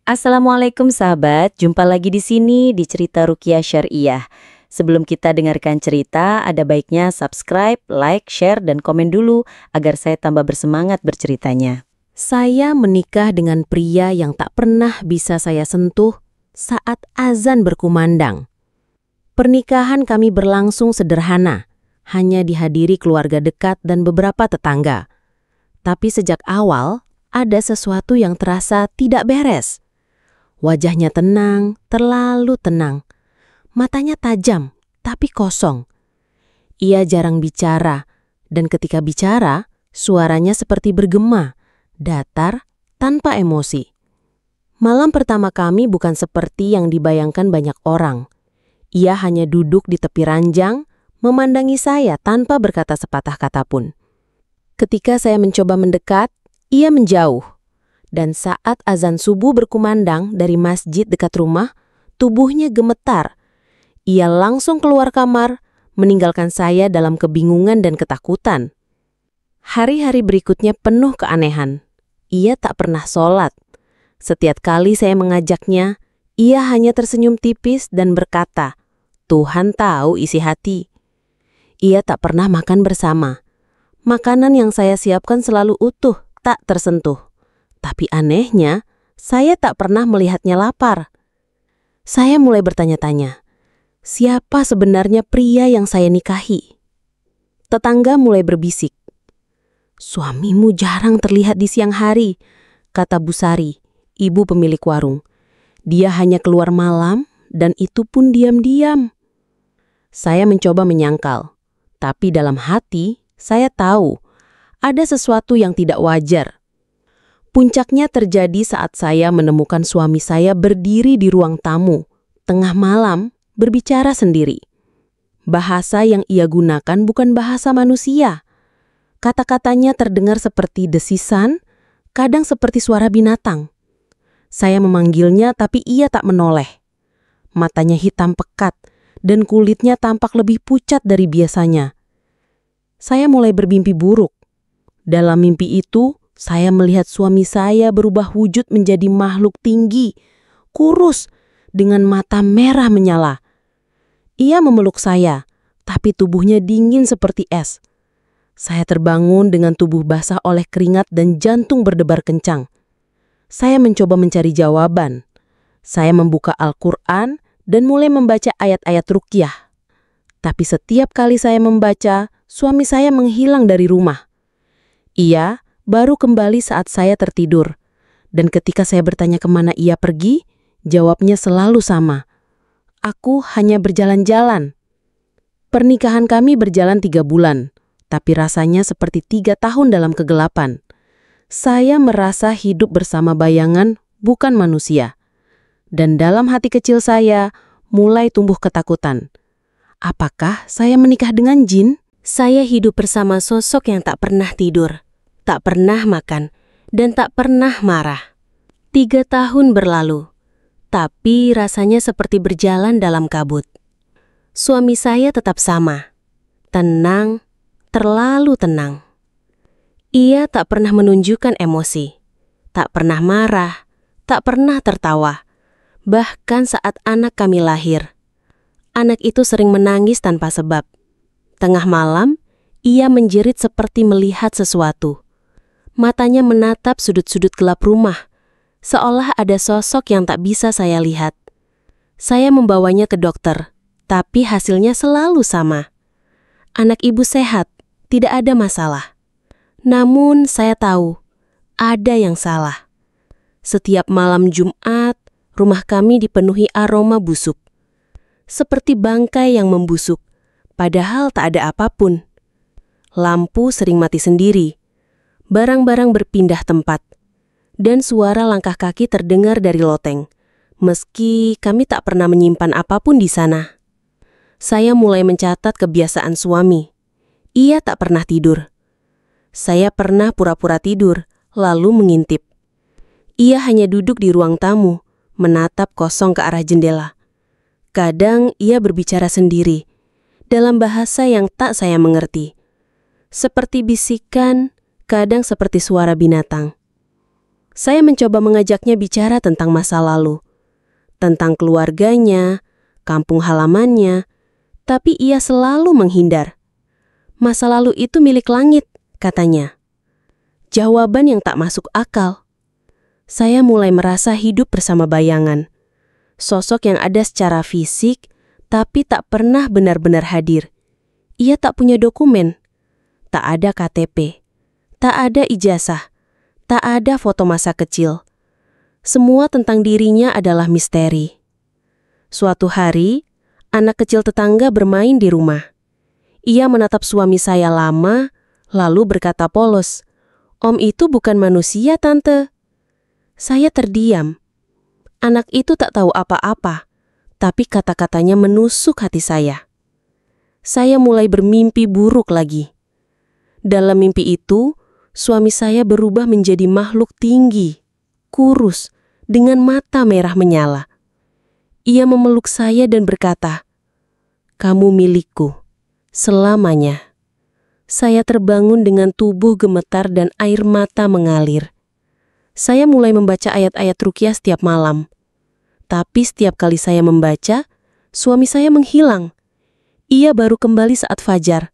Assalamualaikum sahabat, jumpa lagi di sini di Cerita Ruqyah Syariah. Sebelum kita dengarkan cerita, ada baiknya subscribe, like, share, dan komen dulu agar saya tambah bersemangat berceritanya. Saya menikah dengan pria yang tak pernah bisa saya sentuh saat azan berkumandang. Pernikahan kami berlangsung sederhana, hanya dihadiri keluarga dekat dan beberapa tetangga. Tapi sejak awal, ada sesuatu yang terasa tidak beres. Wajahnya tenang, terlalu tenang. Matanya tajam, tapi kosong. Ia jarang bicara, dan ketika bicara, suaranya seperti bergema, datar, tanpa emosi. Malam pertama kami bukan seperti yang dibayangkan banyak orang. Ia hanya duduk di tepi ranjang, memandangi saya tanpa berkata sepatah kata pun. Ketika saya mencoba mendekat, ia menjauh. Dan saat azan subuh berkumandang dari masjid dekat rumah, tubuhnya gemetar. Ia langsung keluar kamar, meninggalkan saya dalam kebingungan dan ketakutan. Hari-hari berikutnya penuh keanehan. Ia tak pernah sholat. Setiap kali saya mengajaknya, ia hanya tersenyum tipis dan berkata, "Tuhan tahu isi hati." Ia tak pernah makan bersama. Makanan yang saya siapkan selalu utuh, tak tersentuh. Tapi anehnya, saya tak pernah melihatnya lapar. Saya mulai bertanya-tanya, siapa sebenarnya pria yang saya nikahi? Tetangga mulai berbisik. "Suamimu jarang terlihat di siang hari," kata Bu Sari, ibu pemilik warung. "Dia hanya keluar malam dan itu pun diam-diam." Saya mencoba menyangkal, tapi dalam hati saya tahu ada sesuatu yang tidak wajar. Puncaknya terjadi saat saya menemukan suami saya berdiri di ruang tamu, tengah malam, berbicara sendiri. Bahasa yang ia gunakan bukan bahasa manusia. Kata-katanya terdengar seperti desisan, kadang seperti suara binatang. Saya memanggilnya tapi ia tak menoleh. Matanya hitam pekat dan kulitnya tampak lebih pucat dari biasanya. Saya mulai bermimpi buruk. Dalam mimpi itu, saya melihat suami saya berubah wujud menjadi makhluk tinggi, kurus, dengan mata merah menyala. Ia memeluk saya, tapi tubuhnya dingin seperti es. Saya terbangun dengan tubuh basah oleh keringat dan jantung berdebar kencang. Saya mencoba mencari jawaban. Saya membuka Al-Quran dan mulai membaca ayat-ayat ruqyah. Tapi setiap kali saya membaca, suami saya menghilang dari rumah. Ia baru kembali saat saya tertidur. Dan ketika saya bertanya kemana ia pergi, jawabnya selalu sama. "Aku hanya berjalan-jalan." Pernikahan kami berjalan 3 bulan, tapi rasanya seperti 3 tahun dalam kegelapan. Saya merasa hidup bersama bayangan, bukan manusia. Dan dalam hati kecil saya, mulai tumbuh ketakutan. Apakah saya menikah dengan jin? Saya hidup bersama sosok yang tak pernah tidur, tak pernah makan, dan tak pernah marah. 3 tahun berlalu, tapi rasanya seperti berjalan dalam kabut. Suami saya tetap sama, tenang, terlalu tenang. Ia tak pernah menunjukkan emosi, tak pernah marah, tak pernah tertawa. Bahkan saat anak kami lahir, anak itu sering menangis tanpa sebab. Tengah malam, ia menjerit seperti melihat sesuatu. Matanya menatap sudut-sudut gelap rumah, seolah ada sosok yang tak bisa saya lihat. Saya membawanya ke dokter, tapi hasilnya selalu sama. Anak ibu sehat, tidak ada masalah. Namun saya tahu, ada yang salah. Setiap malam Jumat, rumah kami dipenuhi aroma busuk. Seperti bangkai yang membusuk, padahal tak ada apapun. Lampu sering mati sendiri. Barang-barang berpindah tempat, dan suara langkah kaki terdengar dari loteng, meski kami tak pernah menyimpan apapun di sana. Saya mulai mencatat kebiasaan suami. Ia tak pernah tidur. Saya pernah pura-pura tidur, lalu mengintip. Ia hanya duduk di ruang tamu, menatap kosong ke arah jendela. Kadang ia berbicara sendiri, dalam bahasa yang tak saya mengerti. Seperti bisikan, kadang seperti suara binatang. Saya mencoba mengajaknya bicara tentang masa lalu, tentang keluarganya, kampung halamannya, tapi ia selalu menghindar. Masa lalu itu milik langit, katanya. Jawaban yang tak masuk akal. Saya mulai merasa hidup bersama bayangan. Sosok yang ada secara fisik, tapi tak pernah benar-benar hadir. Ia tak punya dokumen, tak ada KTP, tak ada ijazah, tak ada foto masa kecil. Semua tentang dirinya adalah misteri. Suatu hari, anak kecil tetangga bermain di rumah. Ia menatap suami saya lama, lalu berkata polos, "Om itu bukan manusia, Tante." Saya terdiam. Anak itu tak tahu apa-apa, tapi kata-katanya menusuk hati saya. Saya mulai bermimpi buruk lagi. Dalam mimpi itu, suami saya berubah menjadi makhluk tinggi, kurus, dengan mata merah menyala. Ia memeluk saya dan berkata, "Kamu milikku, selamanya." Saya terbangun dengan tubuh gemetar dan air mata mengalir. Saya mulai membaca ayat-ayat ruqyah setiap malam. Tapi setiap kali saya membaca, suami saya menghilang. Ia baru kembali saat fajar,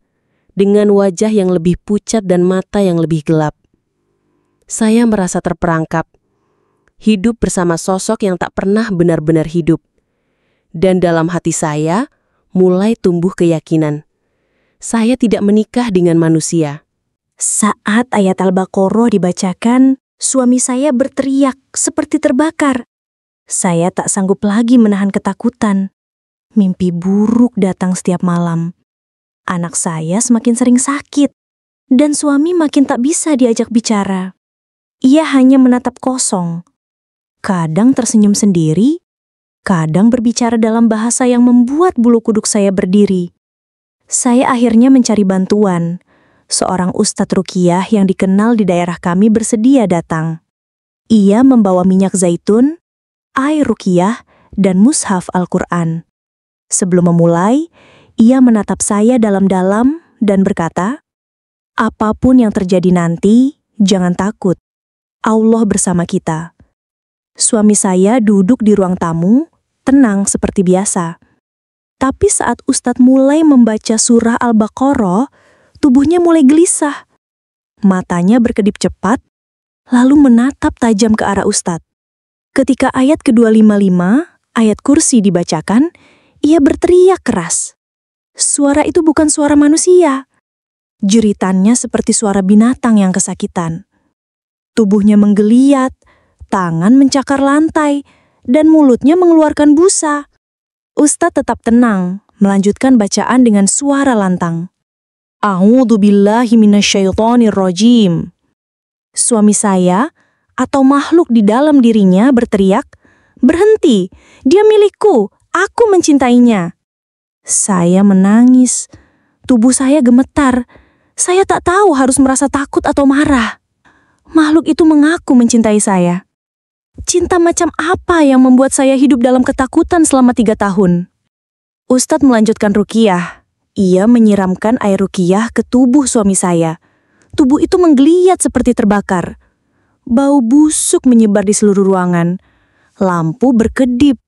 dengan wajah yang lebih pucat dan mata yang lebih gelap. Saya merasa terperangkap, hidup bersama sosok yang tak pernah benar-benar hidup. Dan dalam hati saya, mulai tumbuh keyakinan. Saya tidak menikah dengan manusia. Saat ayat Al-Baqarah dibacakan, suami saya berteriak seperti terbakar. Saya tak sanggup lagi menahan ketakutan. Mimpi buruk datang setiap malam. Anak saya semakin sering sakit, dan suami makin tak bisa diajak bicara. Ia hanya menatap kosong. Kadang tersenyum sendiri, kadang berbicara dalam bahasa yang membuat bulu kuduk saya berdiri. Saya akhirnya mencari bantuan. Seorang ustadz ruqyah yang dikenal di daerah kami bersedia datang. Ia membawa minyak zaitun, air ruqyah, dan mushaf Al-Quran. Sebelum memulai, ia menatap saya dalam-dalam dan berkata, "Apapun yang terjadi nanti, jangan takut. Allah bersama kita." Suami saya duduk di ruang tamu, tenang seperti biasa. Tapi saat Ustadz mulai membaca surah Al-Baqarah, tubuhnya mulai gelisah. Matanya berkedip cepat, lalu menatap tajam ke arah Ustadz. Ketika ayat ke-255, ayat kursi dibacakan, ia berteriak keras. Suara itu bukan suara manusia. Jeritannya seperti suara binatang yang kesakitan. Tubuhnya menggeliat, tangan mencakar lantai, dan mulutnya mengeluarkan busa. Ustadz tetap tenang, melanjutkan bacaan dengan suara lantang. "A'udzu billahi minasyaitonir rajim." Suami saya, atau makhluk di dalam dirinya berteriak, "Berhenti, dia milikku, aku mencintainya." Saya menangis, tubuh saya gemetar. Saya tak tahu harus merasa takut atau marah. Makhluk itu mengaku mencintai saya. Cinta macam apa yang membuat saya hidup dalam ketakutan selama 3 tahun? Ustadz melanjutkan ruqyah. Ia menyiramkan air ruqyah ke tubuh suami saya. Tubuh itu menggeliat seperti terbakar. Bau busuk menyebar di seluruh ruangan. Lampu berkedip.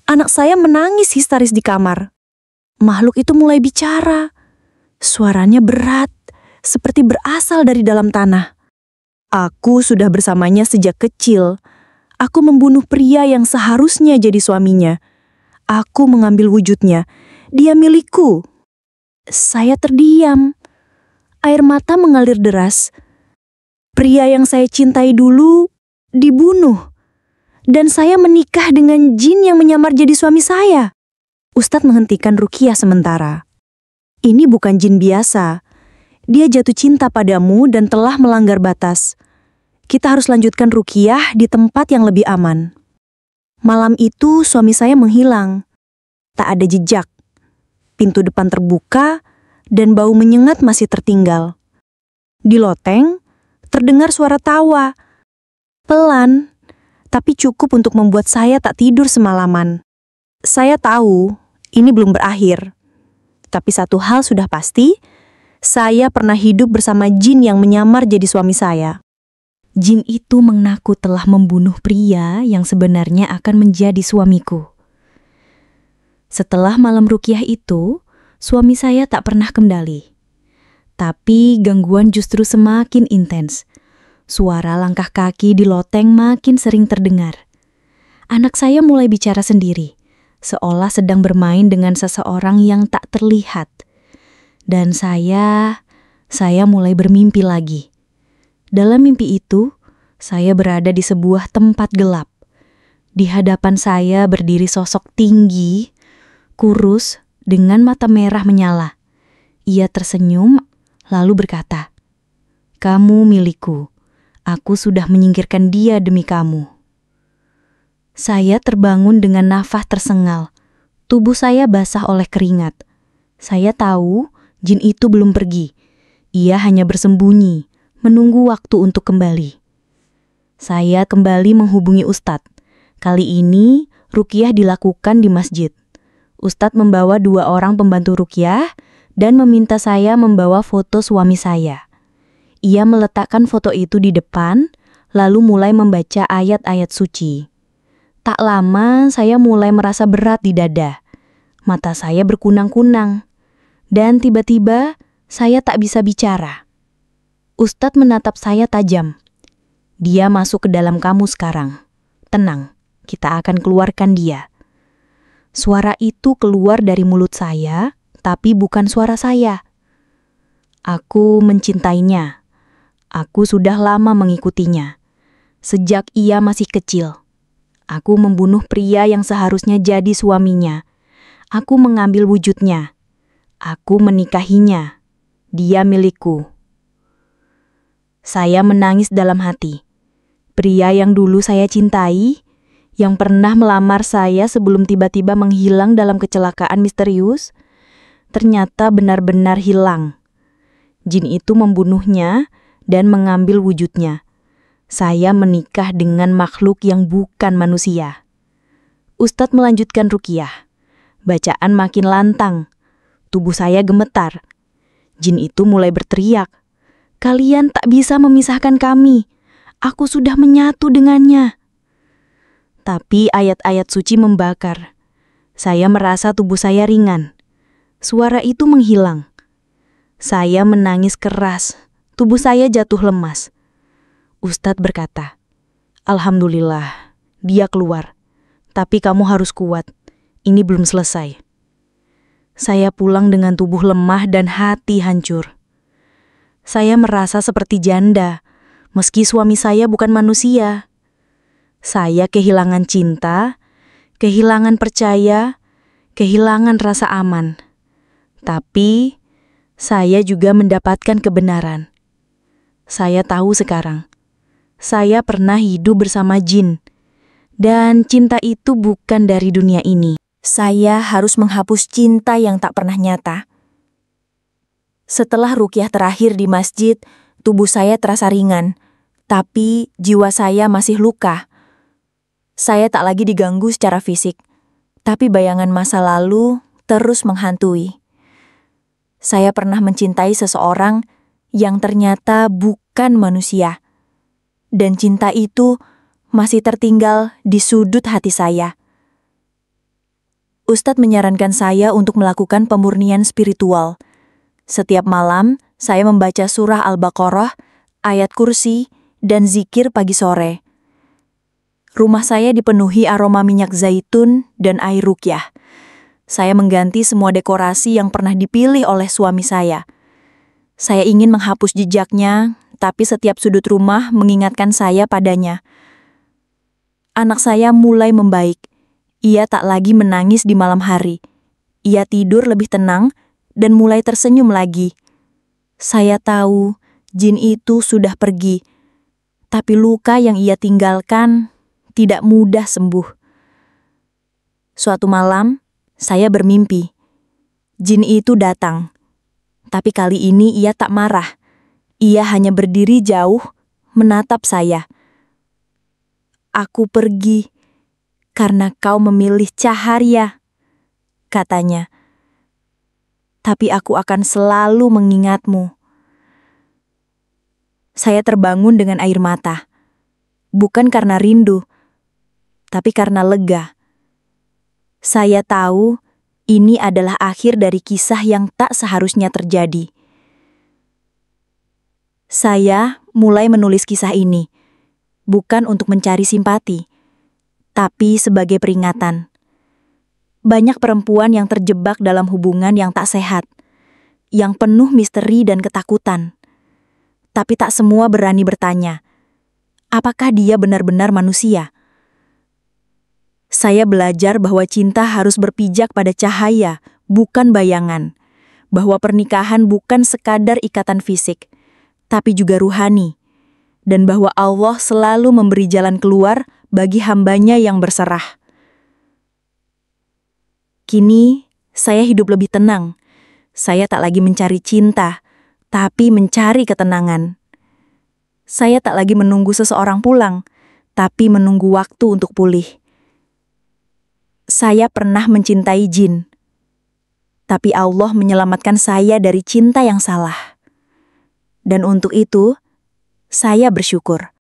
Anak saya menangis histeris di kamar. Makhluk itu mulai bicara. Suaranya berat, seperti berasal dari dalam tanah. Aku sudah bersamanya sejak kecil. Aku membunuh pria yang seharusnya jadi suaminya. Aku mengambil wujudnya. Dia milikku. Saya terdiam. Air mata mengalir deras. Pria yang saya cintai dulu dibunuh. Dan saya menikah dengan jin yang menyamar jadi suami saya. Ustadz menghentikan ruqyah sementara. Ini bukan jin biasa. Dia jatuh cinta padamu dan telah melanggar batas. Kita harus lanjutkan ruqyah di tempat yang lebih aman. Malam itu suami saya menghilang. Tak ada jejak. Pintu depan terbuka dan bau menyengat masih tertinggal. Di loteng, terdengar suara tawa. Pelan, tapi cukup untuk membuat saya tak tidur semalaman. Saya tahu ini belum berakhir. Tapi satu hal sudah pasti, saya pernah hidup bersama jin yang menyamar jadi suami saya. Jin itu mengaku telah membunuh pria yang sebenarnya akan menjadi suamiku. Setelah malam ruqyah itu, suami saya tak pernah kembali. Tapi gangguan justru semakin intens. Suara langkah kaki di loteng makin sering terdengar. Anak saya mulai bicara sendiri, seolah sedang bermain dengan seseorang yang tak terlihat. Dan saya mulai bermimpi lagi. Dalam mimpi itu, saya berada di sebuah tempat gelap. Di hadapan saya berdiri sosok tinggi, kurus, dengan mata merah menyala. Ia tersenyum, lalu berkata, "Kamu milikku. Aku sudah menyingkirkan dia demi kamu." Saya terbangun dengan nafas tersengal. Tubuh saya basah oleh keringat. Saya tahu jin itu belum pergi. Ia hanya bersembunyi, menunggu waktu untuk kembali. Saya kembali menghubungi Ustadz. Kali ini ruqyah dilakukan di masjid. Ustadz membawa 2 orang pembantu ruqyah dan meminta saya membawa foto suami saya. Ia meletakkan foto itu di depan, lalu mulai membaca ayat-ayat suci. Tak lama saya mulai merasa berat di dada. Mata saya berkunang-kunang. Dan tiba-tiba saya tak bisa bicara. Ustadz menatap saya tajam. "Dia masuk ke dalam kamu sekarang. Tenang, kita akan keluarkan dia." Suara itu keluar dari mulut saya, tapi bukan suara saya. Aku mencintainya. Aku sudah lama mengikutinya. Sejak ia masih kecil. Aku membunuh pria yang seharusnya jadi suaminya. Aku mengambil wujudnya. Aku menikahinya. Dia milikku. Saya menangis dalam hati. Pria yang dulu saya cintai, yang pernah melamar saya sebelum tiba-tiba menghilang dalam kecelakaan misterius, ternyata benar-benar hilang. Jin itu membunuhnya dan mengambil wujudnya. Saya menikah dengan makhluk yang bukan manusia. Ustadz melanjutkan ruqyah. Bacaan makin lantang. Tubuh saya gemetar. Jin itu mulai berteriak, "Kalian tak bisa memisahkan kami. Aku sudah menyatu dengannya." Tapi ayat-ayat suci membakar. Saya merasa tubuh saya ringan. Suara itu menghilang. Saya menangis keras. Tubuh saya jatuh lemas. Ustadz berkata, "Alhamdulillah, dia keluar. Tapi kamu harus kuat. Ini belum selesai." Saya pulang dengan tubuh lemah dan hati hancur. Saya merasa seperti janda, meski suami saya bukan manusia. Saya kehilangan cinta, kehilangan percaya, kehilangan rasa aman. Tapi saya juga mendapatkan kebenaran. Saya tahu sekarang. Saya pernah hidup bersama jin. Dan cinta itu bukan dari dunia ini. Saya harus menghapus cinta yang tak pernah nyata. Setelah ruqyah terakhir di masjid, tubuh saya terasa ringan. Tapi jiwa saya masih luka. Saya tak lagi diganggu secara fisik. Tapi bayangan masa lalu terus menghantui. Saya pernah mencintai seseorang yang ternyata bukan manusia. Dan cinta itu masih tertinggal di sudut hati saya. Ustadz menyarankan saya untuk melakukan pemurnian spiritual. Setiap malam, saya membaca surah Al-Baqarah, ayat kursi, dan zikir pagi sore. Rumah saya dipenuhi aroma minyak zaitun dan air ruqyah. Saya mengganti semua dekorasi yang pernah dipilih oleh suami saya. Saya ingin menghapus jejaknya, tapi setiap sudut rumah mengingatkan saya padanya. Anak saya mulai membaik. Ia tak lagi menangis di malam hari. Ia tidur lebih tenang dan mulai tersenyum lagi. Saya tahu jin itu sudah pergi, tapi luka yang ia tinggalkan tidak mudah sembuh. Suatu malam, saya bermimpi. Jin itu datang, tapi kali ini ia tak marah. Ia hanya berdiri jauh, menatap saya. "Aku pergi karena kau memilih Caharya," katanya. "Tapi aku akan selalu mengingatmu." Saya terbangun dengan air mata. Bukan karena rindu, tapi karena lega. Saya tahu ini adalah akhir dari kisah yang tak seharusnya terjadi. Saya mulai menulis kisah ini, bukan untuk mencari simpati, tapi sebagai peringatan. Banyak perempuan yang terjebak dalam hubungan yang tak sehat, yang penuh misteri dan ketakutan. Tapi tak semua berani bertanya, apakah dia benar-benar manusia? Saya belajar bahwa cinta harus berpijak pada cahaya, bukan bayangan. Bahwa pernikahan bukan sekadar ikatan fisik, tapi juga ruhani. Dan bahwa Allah selalu memberi jalan keluar bagi hambanya yang berserah. Kini, saya hidup lebih tenang. Saya tak lagi mencari cinta, tapi mencari ketenangan. Saya tak lagi menunggu seseorang pulang, tapi menunggu waktu untuk pulih. Saya pernah mencintai jin, tapi Allah menyelamatkan saya dari cinta yang salah. Dan untuk itu, saya bersyukur.